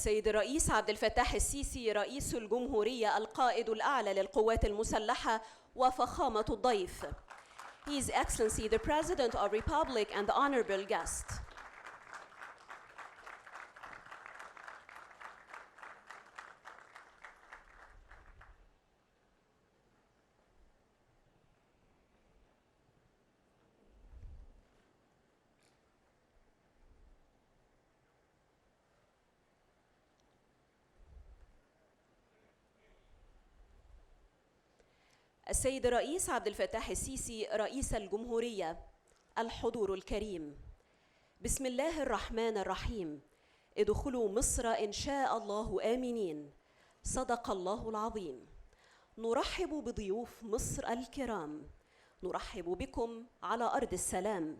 السيد الرئيس عبد الفتاح السيسي رئيس الجمهورية القائد الأعلى للقوات المسلحة وفخامة الضيف. His Excellency the President of the Republic and the honorable guest. السيد الرئيس عبد الفتاح السيسي رئيس الجمهورية، الحضور الكريم، بسم الله الرحمن الرحيم. ادخلوا مصر إن شاء الله آمنين. صدق الله العظيم. نرحب بضيوف مصر الكرام، نرحب بكم على أرض السلام،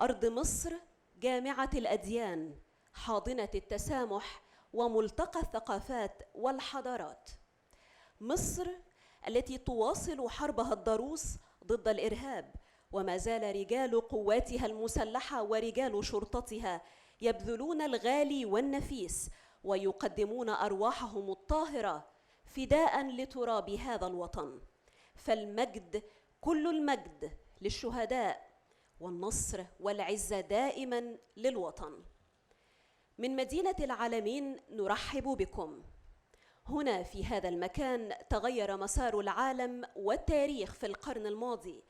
أرض مصر جامعة الأديان، حاضنة التسامح وملتقى الثقافات والحضارات. مصر التي تواصل حربها الضروس ضد الإرهاب، وما زال رجال قواتها المسلحة ورجال شرطتها يبذلون الغالي والنفيس ويقدمون أرواحهم الطاهرة فداء لتراب هذا الوطن. فالمجد كل المجد للشهداء، والنصر والعزة دائما للوطن. من مدينة العلمين نرحب بكم. هنا في هذا المكان تغير مسار العالم والتاريخ في القرن الماضي،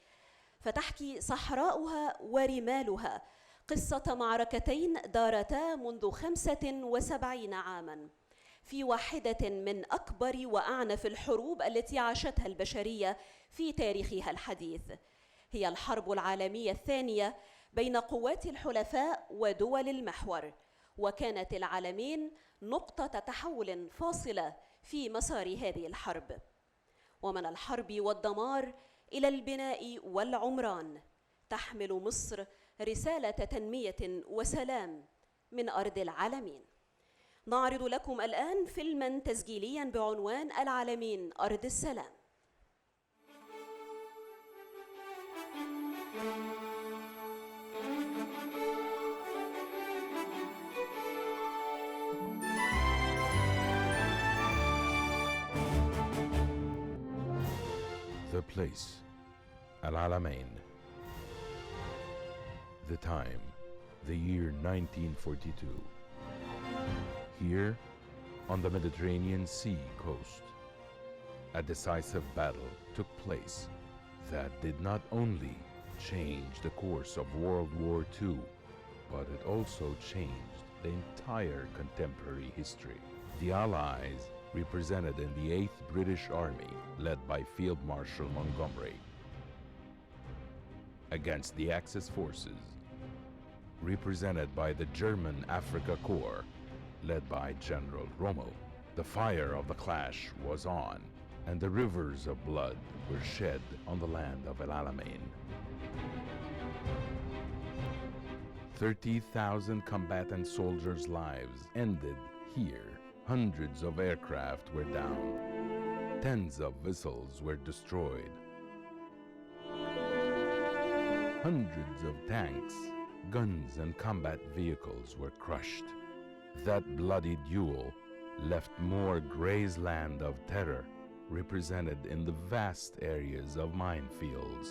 فتحكي صحراؤها ورمالها قصة معركتين دارتا منذ 75 عاماً في واحدة من أكبر وأعنف الحروب التي عاشتها البشرية في تاريخها الحديث. هي الحرب العالمية الثانية بين قوات الحلفاء ودول المحور، وكانت العلمين نقطة تحول فاصلة في مسار هذه الحرب. ومن الحرب والدمار إلى البناء والعمران تحمل مصر رسالة تنمية وسلام من أرض العلمين. نعرض لكم الآن فيلماً تسجيلياً بعنوان العلمين أرض السلام. The place, العلمين. The time, the year 1942. Here, on the Mediterranean Sea coast, a decisive battle took place that did not only change the course of World War II, but it also changed the entire contemporary history. The Allies, represented in the 8th British Army, led by Field Marshal Montgomery, against the Axis forces, represented by the German Africa Corps, led by General Rommel. The fire of the clash was on, and the rivers of blood were shed on the land of El Alamein. 30,000 combatant soldiers' lives ended here. Hundreds of aircraft were down. Tens of vessels were destroyed. Hundreds of tanks, guns, and combat vehicles were crushed. That bloody duel left more grazeland of terror, represented in the vast areas of minefields.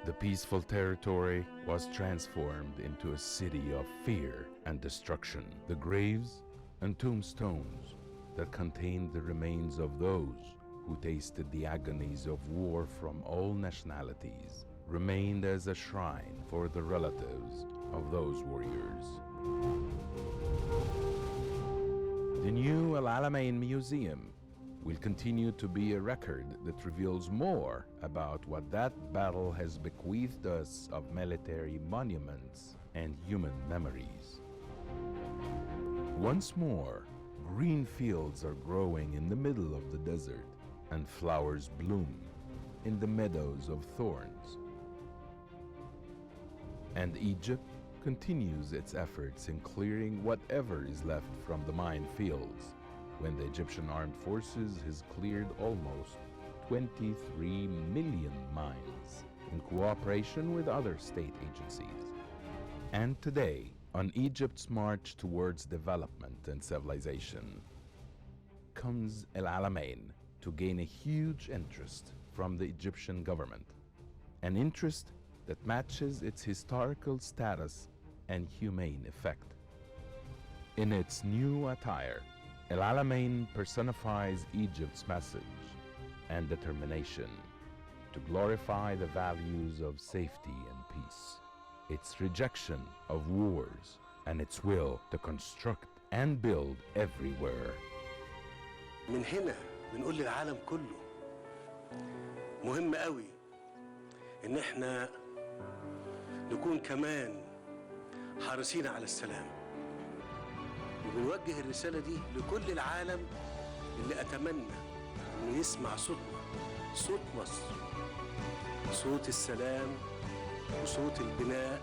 The peaceful territory was transformed into a city of fear and destruction. The graves and tombstones that contained the remains of those who tasted the agonies of war from all nationalities remained as a shrine for the relatives of those warriors. The new El Alamein Museum will continue to be a record that reveals more about what that battle has bequeathed us of military monuments and human memories. Once more, green fields are growing in the middle of the desert, and flowers bloom in the meadows of thorns. And Egypt continues its efforts in clearing whatever is left from the minefields, when the Egyptian Armed Forces has cleared almost 23 million mines in cooperation with other state agencies. And today, On Egypt's march towards development and civilization comes العلمين to gain a huge interest from the Egyptian government, an interest that matches its historical status and humane effect. In its new attire, العلمين personifies Egypt's message and determination to glorify the values of safety and peace, its rejection of wars, and its will to construct and build everywhere. من هنا بنقول للعالم كله مهم قوي إن احنا نكون كمان حريصين على السلام، وبنوجه الرسالة دي لكل العالم اللي أتمنى إنه يسمع صوتنا، صوت مصر، صوت السلام وصوت البناء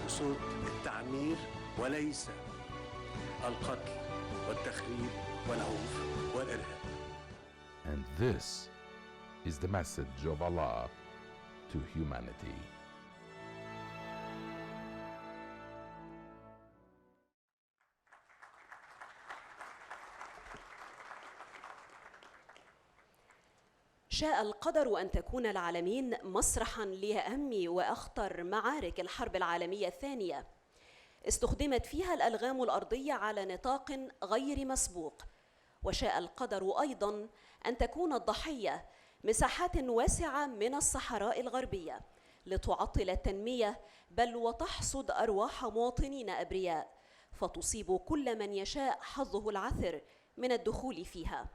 وصوت التعمير، وليس القتل والتخريب والعنف والإرهاب. And this is the message of Allah to humanity. شاء القدر أن تكون العلمين مسرحاً لأهم وأخطر معارك الحرب العالمية الثانية. استخدمت فيها الألغام الأرضية على نطاق غير مسبوق، وشاء القدر أيضاً أن تكون الضحية مساحات واسعة من الصحراء الغربية لتعطل التنمية، بل وتحصد أرواح مواطنين أبرياء، فتصيب كل من يشاء حظه العثر من الدخول فيها.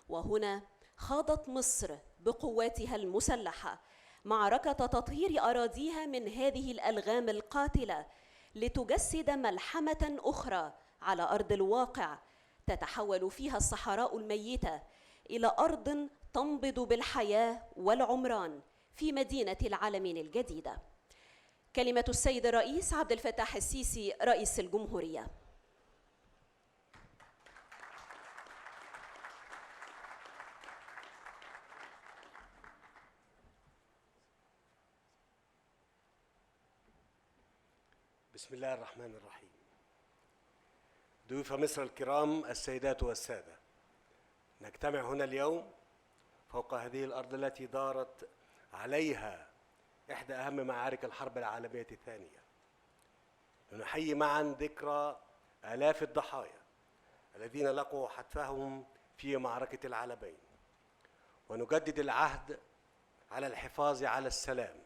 وهنا خاضت مصر بقواتها المسلحة معركة تطهير أراضيها من هذه الألغام القاتلة لتجسد ملحمة أخرى على أرض الواقع، تتحول فيها الصحراء الميتة إلى أرض تنبض بالحياة والعمران في مدينة العلمين الجديدة. كلمة السيد الرئيس عبد الفتاح السيسي رئيس الجمهورية. بسم الله الرحمن الرحيم. ضيوف مصر الكرام، السيدات والسادة، نجتمع هنا اليوم فوق هذه الأرض التي دارت عليها إحدى أهم معارك الحرب العالمية الثانية، لنحيي معا ذكرى آلاف الضحايا الذين لقوا حتفهم في معركة العلمين، ونجدد العهد على الحفاظ على السلام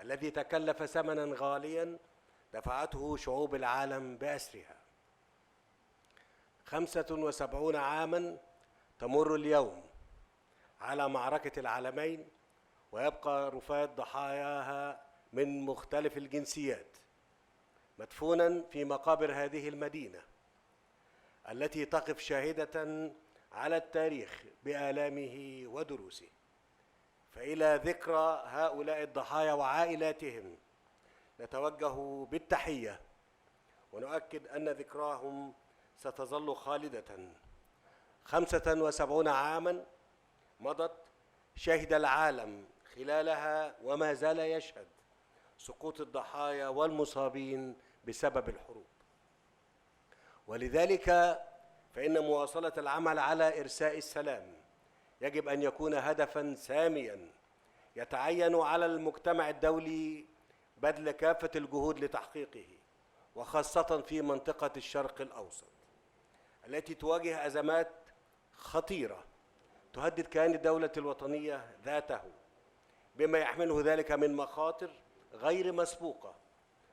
الذي تكلف ثمنا غاليا دفعته شعوب العالم بأسرها. 75 عاما تمر اليوم على معركة العلمين، ويبقى رفات ضحاياها من مختلف الجنسيات مدفونا في مقابر هذه المدينة التي تقف شاهدة على التاريخ بآلامه ودروسه. فإلى ذكرى هؤلاء الضحايا وعائلاتهم نتوجه بالتحية، ونؤكد أن ذكراهم ستظل خالدة. 75 عاما مضت شهد العالم خلالها وما زال يشهد سقوط الضحايا والمصابين بسبب الحروب، ولذلك فإن مواصلة العمل على إرساء السلام يجب أن يكون هدفاً سامياً يتعين على المجتمع الدولي بذل كافة الجهود لتحقيقه، وخاصة في منطقة الشرق الأوسط التي تواجه أزمات خطيرة تهدد كيان الدولة الوطنية ذاته، بما يحمله ذلك من مخاطر غير مسبوقة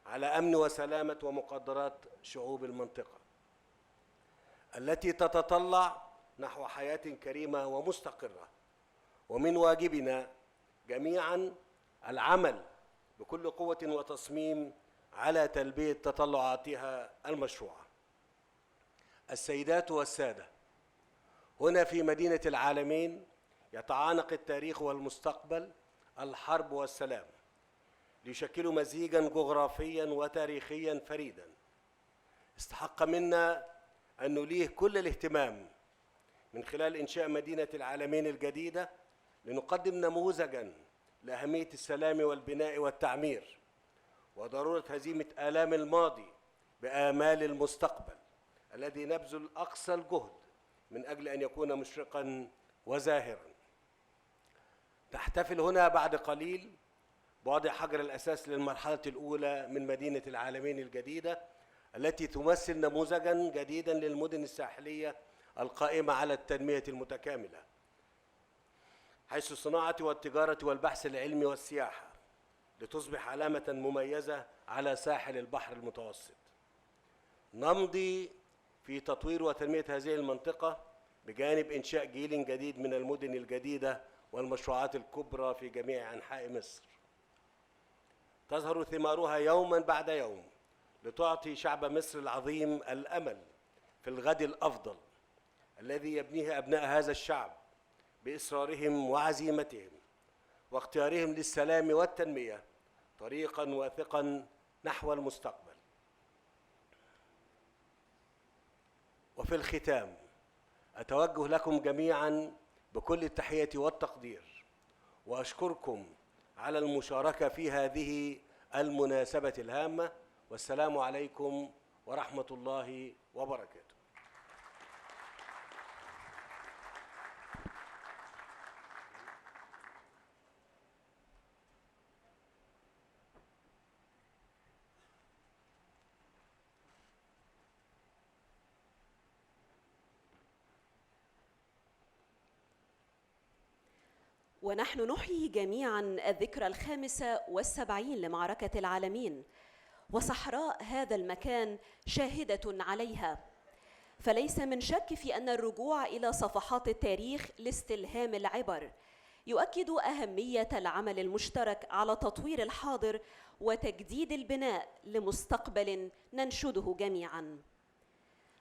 على أمن وسلامة ومقدرات شعوب المنطقة التي تتطلع نحو حياة كريمة ومستقرة. ومن واجبنا جميعاً العمل بكل قوة وتصميم على تلبية تطلعاتها المشروعة. السيدات والسادة، هنا في مدينة العلمين يتعانق التاريخ والمستقبل، الحرب والسلام، ليشكلوا مزيجاً جغرافياً وتاريخياً فريداً استحق منا أن نوليه كل الاهتمام من خلال إنشاء مدينة العلمين الجديدة، لنقدم نموذجاً لأهمية السلام والبناء والتعمير، وضرورة هزيمة آلام الماضي بآمال المستقبل الذي نبذل أقصى الجهد من أجل أن يكون مشرقاً وزاهراً. تحتفل هنا بعد قليل بوضع حجر الأساس للمرحلة الأولى من مدينة العلمين الجديدة التي تمثل نموذجاً جديداً للمدن الساحلية القائمة على التنمية المتكاملة، حيث الصناعة والتجارة والبحث العلمي والسياحة لتصبح علامة مميزة على ساحل البحر المتوسط. نمضي في تطوير وتنمية هذه المنطقة بجانب إنشاء جيل جديد من المدن الجديدة والمشروعات الكبرى في جميع أنحاء مصر. تظهر ثمارها يوما بعد يوم لتعطي شعب مصر العظيم الأمل في الغد الأفضل الذي يبنيه أبناء هذا الشعب بإصرارهم وعزيمتهم واختيارهم للسلام والتنمية طريقا واثقا نحو المستقبل. وفي الختام أتوجه لكم جميعا بكل التحية والتقدير وأشكركم على المشاركة في هذه المناسبة الهامة، والسلام عليكم ورحمة الله وبركاته. ونحن نحيي جميعاً الذكرى 75 لمعركة العلمين، وصحراء هذا المكان شاهدة عليها، فليس من شك في أن الرجوع إلى صفحات التاريخ لاستلهام العبر يؤكد أهمية العمل المشترك على تطوير الحاضر وتجديد البناء لمستقبل ننشده جميعاً.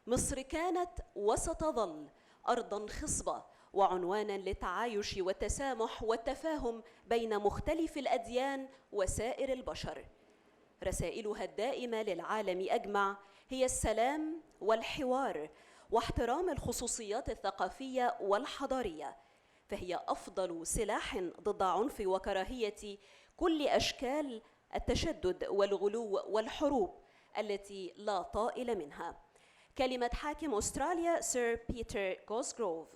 مصر كانت وستظل أرضاً خصبة وعنوانا للتعايش والتسامح والتفاهم بين مختلف الأديان وسائر البشر. رسائلها الدائمة للعالم أجمع هي السلام والحوار واحترام الخصوصيات الثقافية والحضارية، فهي أفضل سلاح ضد عنف وكراهية كل أشكال التشدد والغلو والحروب التي لا طائل منها. كلمة حاكم أستراليا سير بيتر غوزغروف.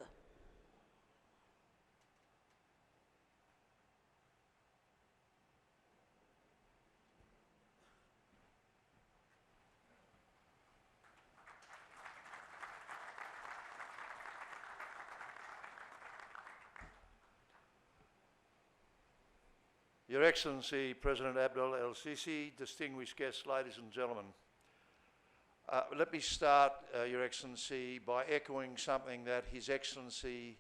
Your Excellency President Abdel El-Sisi, distinguished guests, ladies and gentlemen. Let me start, Your Excellency, by echoing something that His Excellency,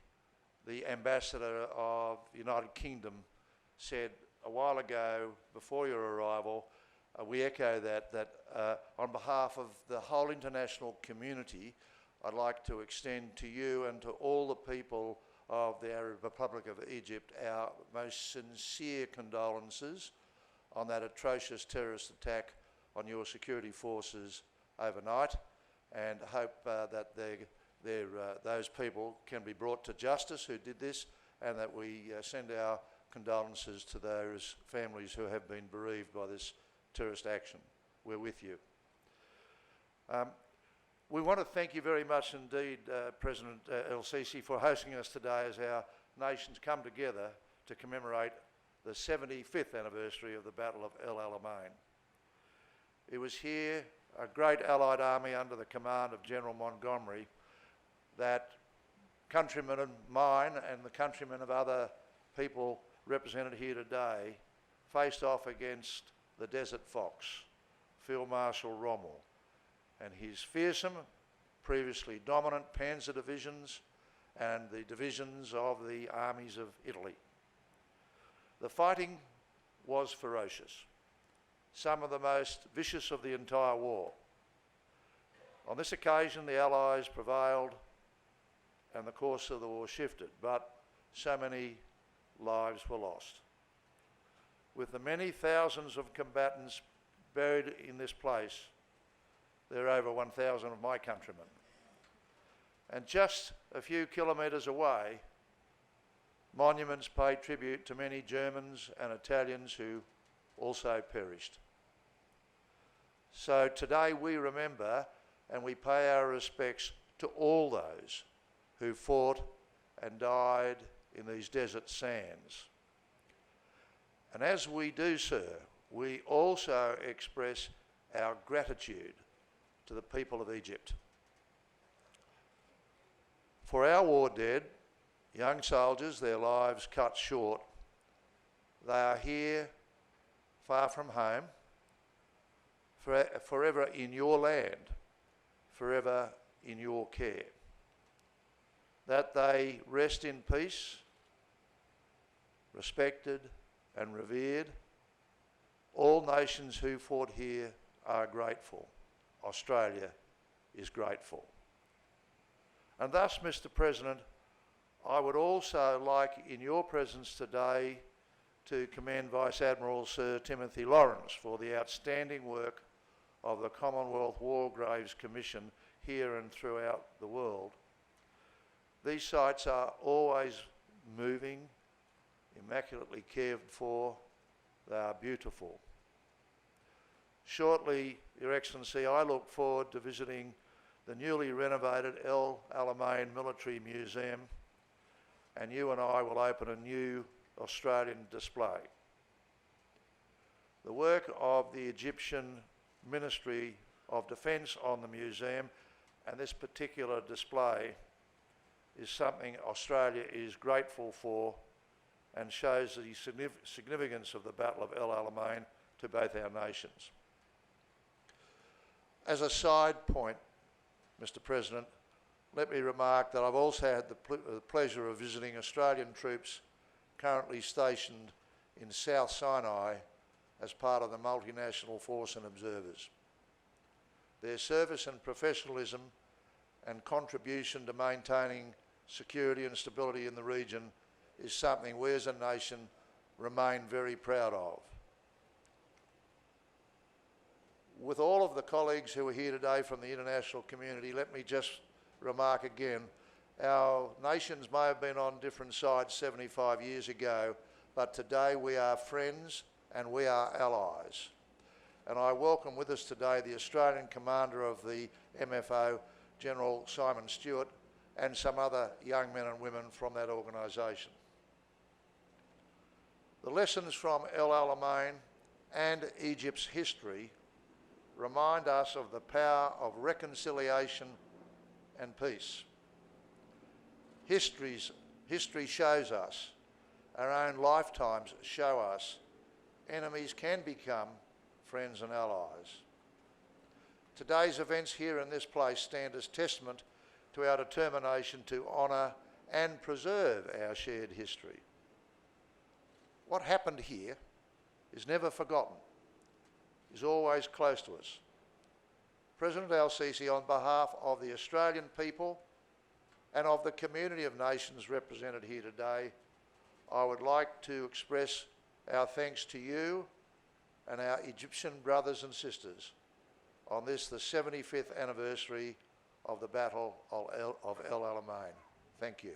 the Ambassador of the United Kingdom, said a while ago before your arrival. We echo that on behalf of the whole international community, I'd like to extend to you and to all the people of the Arab Republic of Egypt our most sincere condolences on that atrocious terrorist attack on your security forces overnight, and hope that those people can be brought to justice who did this, and that we send our condolences to those families who have been bereaved by this terrorist action. We're with you. We want to thank you very much indeed, President El-Sisi, for hosting us today as our nations come together to commemorate the 75th anniversary of the Battle of El Alamein. It was here, a great Allied army under the command of General Montgomery, that countrymen of mine and the countrymen of other people represented here today faced off against the Desert Fox, Field Marshal Rommel, and his fearsome, previously dominant panzer divisions and the divisions of the armies of Italy. The fighting was ferocious, some of the most vicious of the entire war. On this occasion, the Allies prevailed and the course of the war shifted, but so many lives were lost. With the many thousands of combatants buried in this place, there are over 1,000 of my countrymen. And just a few kilometres away, monuments pay tribute to many Germans and Italians who also perished. So today we remember and we pay our respects to all those who fought and died in these desert sands. And as we do so, we also express our gratitude to the people of Egypt. For our war dead, young soldiers, their lives cut short, they are here far from home, forever in your land, forever in your care. That they rest in peace, respected and revered. All nations who fought here are grateful. Australia is grateful. And thus, Mr. President, I would also like in your presence today to commend Vice Admiral Sir Timothy Lawrence for the outstanding work of the Commonwealth War Graves Commission here and throughout the world. These sites are always moving, immaculately cared for, they are beautiful. Shortly, Your Excellency, I look forward to visiting the newly renovated El Alamein Military Museum, and you and I will open a new Australian display. The work of the Egyptian Ministry of Defence on the museum and this particular display is something Australia is grateful for and shows the significance of the Battle of El Alamein to both our nations. As a side point, Mr. President, let me remark that I've also had the pleasure of visiting Australian troops currently stationed in South Sinai as part of the multinational force and observers. Their service and professionalism and contribution to maintaining security and stability in the region is something we as a nation remain very proud of. With all of the colleagues who are here today from the international community, let me just remark again, our nations may have been on different sides 75 years ago, but today we are friends and we are allies. And I welcome with us today the Australian Commander of the MFO, General Simon Stewart, and some other young men and women from that organisation. The lessons from El Alamein and Egypt's history remind us of the power of reconciliation and peace. History shows us, our own lifetimes show us, enemies can become friends and allies. Today's events here in this place stand as testament to our determination to honour and preserve our shared history. What happened here is never forgotten, is always close to us. President El-Sisi, on behalf of the Australian people and of the community of nations represented here today, I would like to express our thanks to you and our Egyptian brothers and sisters on this, the 75th anniversary of the Battle of El Alamein. Thank you.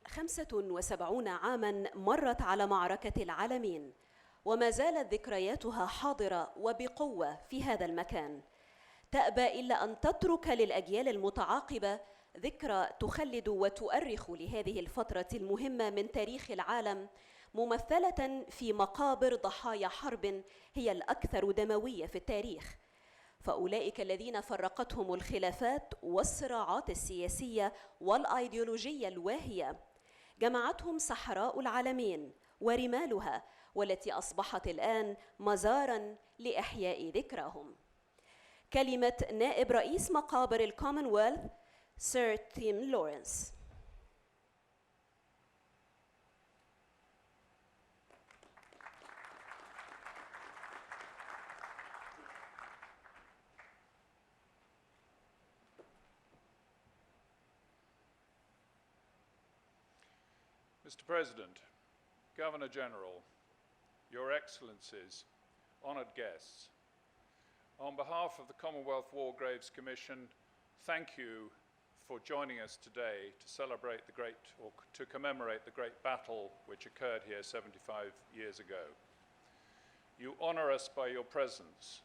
خمسة وسبعون عاماً مرت على معركة العلمين، وما زالت ذكرياتها حاضرة وبقوة في هذا المكان. تأبى إلا أن تترك للأجيال المتعاقبة ذكرى تخلد وتؤرخ لهذه الفترة المهمة من تاريخ العالم، ممثلة في مقابر ضحايا حرب هي الأكثر دموية في التاريخ. فأولئك الذين فرقتهم الخلافات والصراعات السياسية والأيديولوجية الواهية جمعتهم صحراء العلمين ورمالها، والتي أصبحت الآن مزاراً لإحياء ذكراهم. كلمة نائب رئيس مقابر الكومنولث سير تيم لورنس. Mr. President, Governor General, Your Excellencies, honoured guests, On behalf of the Commonwealth War Graves Commission, thank you for joining us today to celebrate to commemorate the great battle which occurred here 75 years ago. You honor us by your presence,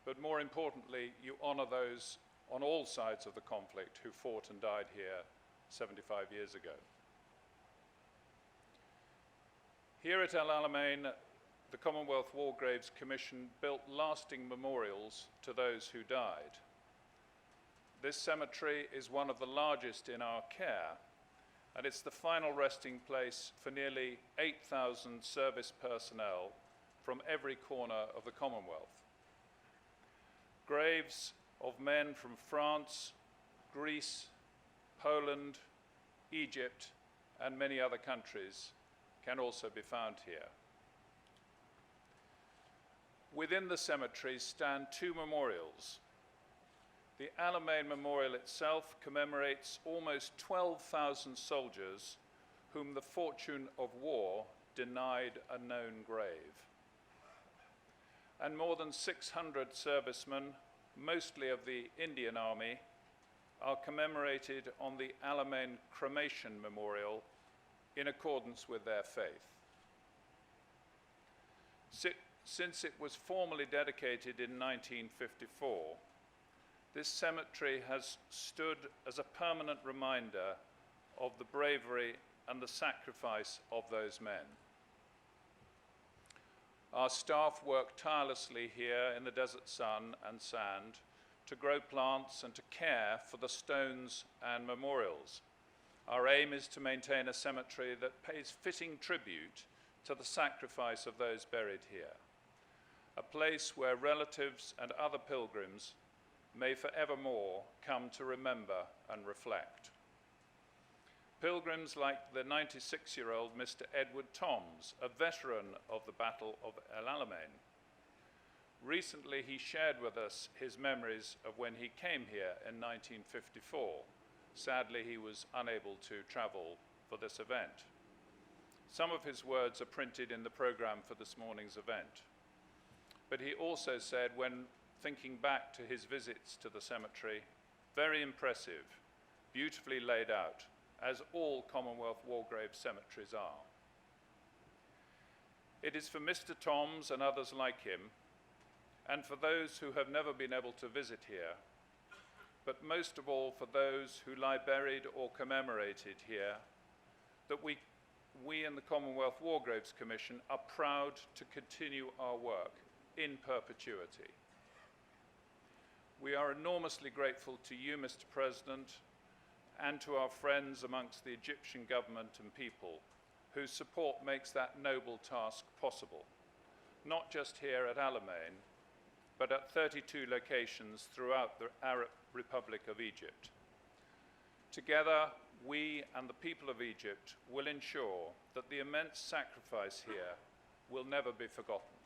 but more importantly, you honor those on all sides of the conflict who fought and died here 75 years ago. Here at El Alamein, the Commonwealth War Graves Commission built lasting memorials to those who died. This cemetery is one of the largest in our care, and it's the final resting place for nearly 8,000 service personnel from every corner of the Commonwealth. Graves of men from France, Greece, Poland, Egypt, and many other countries can also be found here. Within the cemetery stand two memorials. The Alamein Memorial itself commemorates almost 12,000 soldiers whom the fortune of war denied a known grave. And more than 600 servicemen, mostly of the Indian Army, are commemorated on the Alamein Cremation Memorial in accordance with their faith. Since it was formally dedicated in 1954, this cemetery has stood as a permanent reminder of the bravery and the sacrifice of those men. Our staff work tirelessly here in the desert sun and sand to grow plants and to care for the stones and memorials. Our aim is to maintain a cemetery that pays fitting tribute to the sacrifice of those buried here, a place where relatives and other pilgrims may forevermore come to remember and reflect. Pilgrims like the 96-year-old Mr. Edward Toms, a veteran of the Battle of El Alamein. Recently, he shared with us his memories of when he came here in 1954. Sadly, he was unable to travel for this event. Some of his words are printed in the program for this morning's event. But he also said, when thinking back to his visits to the cemetery, very impressive, beautifully laid out, as all Commonwealth War Graves cemeteries are. It is for Mr. Toms and others like him, and for those who have never been able to visit here, but most of all for those who lie buried or commemorated here, that we in the Commonwealth War Graves Commission are proud to continue our work in perpetuity. We are enormously grateful to you, Mr. President, and to our friends amongst the Egyptian government and people, whose support makes that noble task possible, not just here at Alamein, but at 32 locations throughout the Arab Republic of Egypt. Together, we and the people of Egypt will ensure that the immense sacrifice here will never be forgotten.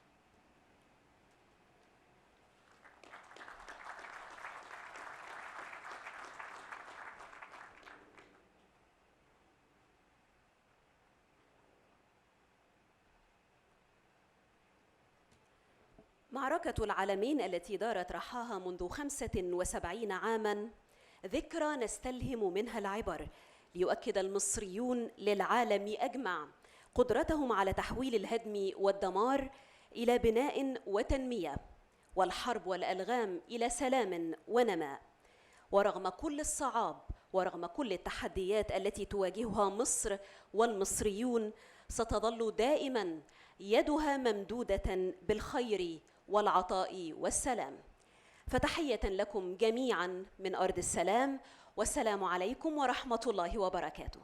معركة العلمين التي دارت رحاها منذ 75 عاماً ذكرى نستلهم منها العبر ليؤكد المصريون للعالم أجمع قدرتهم على تحويل الهدم والدمار إلى بناء وتنمية، والحرب والألغام إلى سلام ونماء. ورغم كل الصعاب ورغم كل التحديات التي تواجهها مصر والمصريون، ستظل دائماً يدها ممدودة بالخير والعطاء والسلام. فتحية لكم جميعاً من أرض السلام، والسلام عليكم ورحمة الله وبركاته.